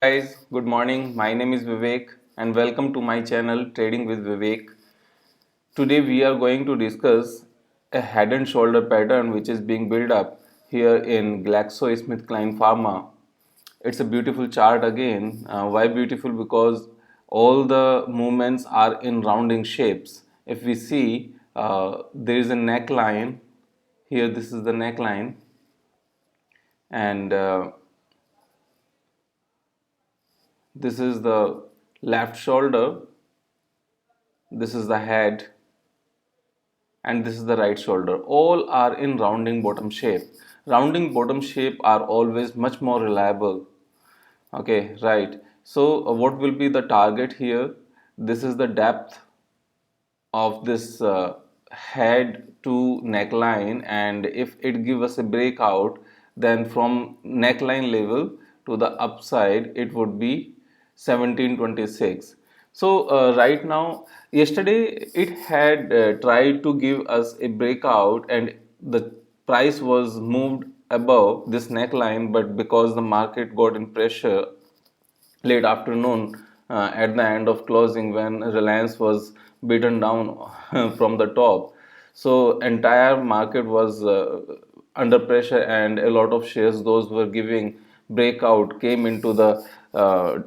Guys, good morning. My name is Vivek and welcome to my channel Trading with Vivek. Today we are going to discuss a head and shoulder pattern which is being built up here in GlaxoSmithKline Pharma. It's a beautiful chart again. Why beautiful? Because all the movements are in rounding shapes. If we see, there is a neckline here. This is the neckline, and this is the left shoulder. This is the head, and this is the right shoulder. All are in rounding bottom shape. Rounding bottom shape are always much more reliable. Okay, right. So what will be the target here? This is the depth of this head to neckline, and if it give us a breakout, then from neckline level to the upside it would be 1726. So right now, yesterday it had tried to give us a breakout and the price was moved above this neckline, but because the market got in pressure late afternoon at the end of closing when Reliance was beaten down from the top. So entire market was under pressure, and a lot of shares those were giving breakout came into the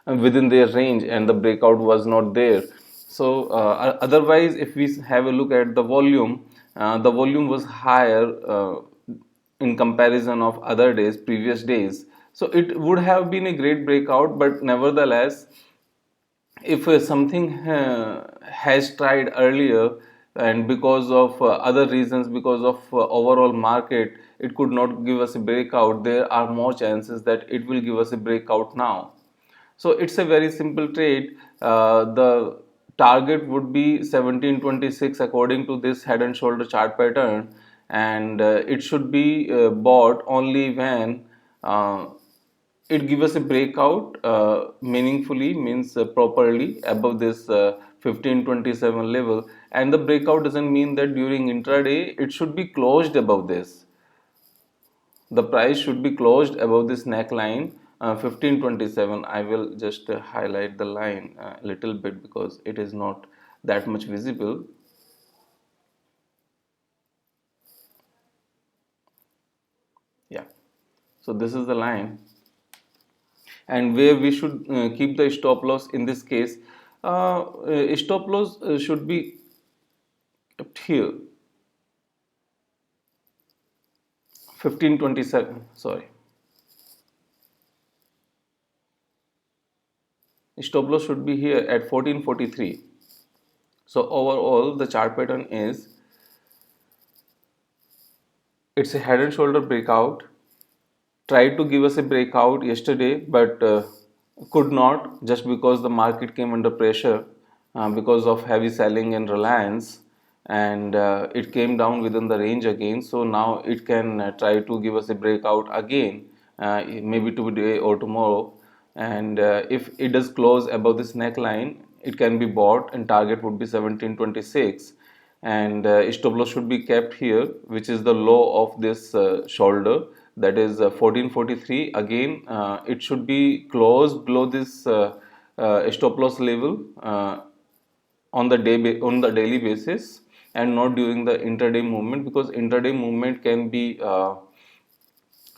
within their range, and the breakout was not there. So otherwise, if we have a look at the volume was higher in comparison of other days, previous days. So it would have been a great breakout, but nevertheless, if something has tried earlier and because of other reasons, because of overall market, it could not give us a breakout, there are more chances that it will give us a breakout now. So it's a very simple trade. The target would be 1726 according to this head and shoulder chart pattern, and it should be bought only when it gives us a breakout meaningfully, means properly above this 1527 level. And the breakout doesn't mean that during intraday it should be closed above this. The price should be closed above this neckline 1527. I will just highlight the line a little bit because it is not that much visible. Yeah, so this is the line, and where we should keep the stop loss in this case. Stop loss should be kept here 1527, sorry, stop loss should be here at 1443. So overall the chart pattern is, it's a head and shoulder breakout, tried to give us a breakout yesterday, but could not, just because the market came under pressure because of heavy selling in Reliance, and it came down within the range again. So now it can try to give us a breakout again, maybe today or tomorrow. And if it does close above this neckline, it can be bought, and target would be 1726, and stop loss should be kept here, which is the low of this shoulder, that is 1443. Again, it should be closed below this stop loss level on the daily basis, and not during the intraday movement, because intraday movement can be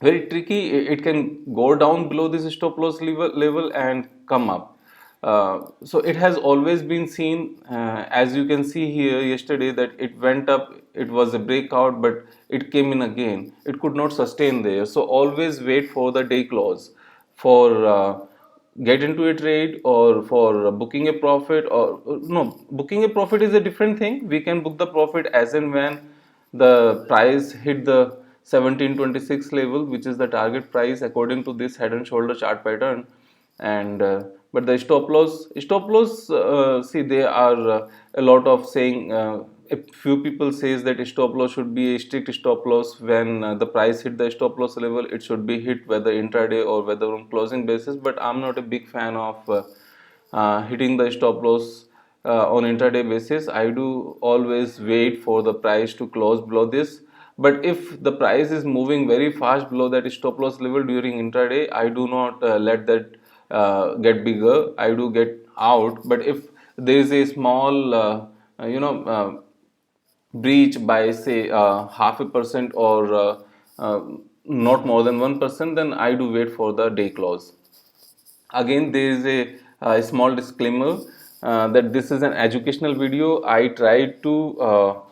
very tricky. It can go down below this stop loss level and come up. So it has always been seen, as you can see here yesterday, that it went up, it was a breakout, but it came in again, it could not sustain there. So always wait for the day close for get into a trade, or for booking a profit, or no, booking a profit is a different thing. We can book the profit as and when the price hit the 1726 level, which is the target price according to this head and shoulder chart pattern. And but the stop loss, see, there are a lot of saying, a few people says that stop loss should be a strict stop loss. When the price hit the stop loss level, it should be hit whether intraday or whether on closing basis. But I'm not a big fan of hitting the stop loss on intraday basis. I do always wait for the price to close below this. But if the price is moving very fast below that stop loss level during intraday, I do not let that get bigger, I do get out. But if there is a small breach by say half a percent or uh, not more than 1%, then I do wait for the day close. Again, there is a small disclaimer that this is an educational video. I tried to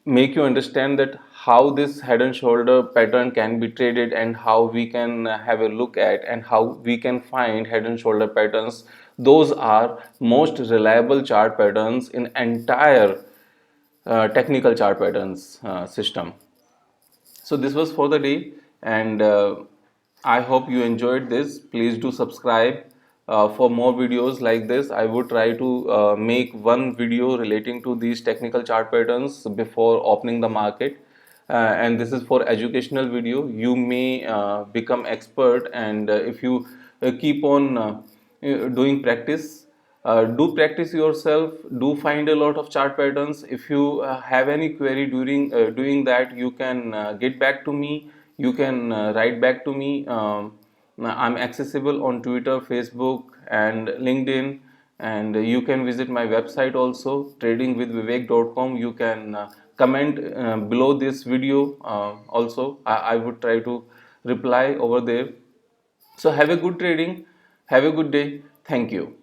make you understand that how this head and shoulder pattern can be traded, and how we can have a look at, and how we can find head and shoulder patterns. Those are most reliable chart patterns in entire technical chart patterns system. So this was for the day, and I hope you enjoyed this. Please do subscribe for more videos like this. I would try to make one video relating to these technical chart patterns before opening the market. And this is for educational video. You may become expert, and if you keep on doing practice, do practice yourself, do find a lot of chart patterns. If you have any query during doing that, you can get back to me, you can write back to me. I'm accessible on Twitter, Facebook, and LinkedIn, and you can visit my website also, tradingwithvivek.com. You can comment below this video also. I would try to reply over there. So have a good trading, have a good day. Thank you.